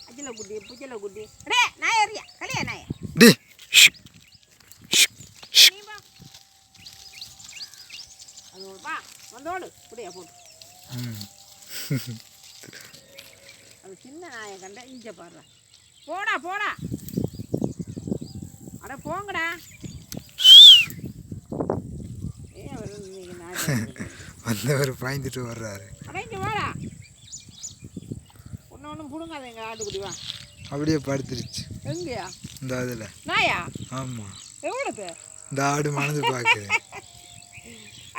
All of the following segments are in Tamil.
அஜில குட்டி புஜில குட்டி டே நாய் ஏறியா கலியா நாய் டே நீ வா அது வா வந்தோடு புடியா போடு அது சின்ன நாயை கண்ட இஞ்ச பாடுற போடா போடா அட போங்கடா வந்தவர் பாய்ந்துட்டு வர்றாரு அடைஞ்சு வாடா ஒன்றும் பிடுங்காத எங்கள் ஆட்டுக்குடி வா அப்படியே படுத்துருச்சு எங்கேயா இந்த அதில் நாயா ஆமாம் எவ்வளோக்கு இந்த ஆடு மணந்து பார்க்குறேன்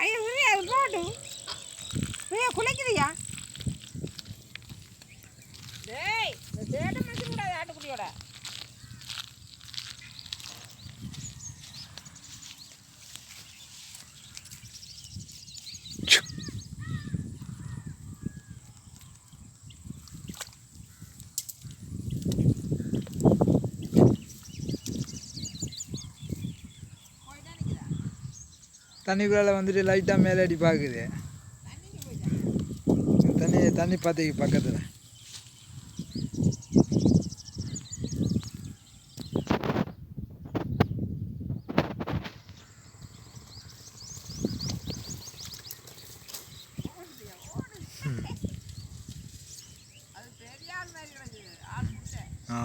ஐயோ விரியா அது போட்டு விரியா குலைக்குதுயா டேய் இந்த சேட்டை மனுஷன் கூடாது ஆட்டுக்குடியோட தண்ணிக்குள்ளால வந்துட்டு லைட்டாக மேலே அடி பார்க்குது தண்ணி பார்த்துக்கு பக்கத்தில் ஆ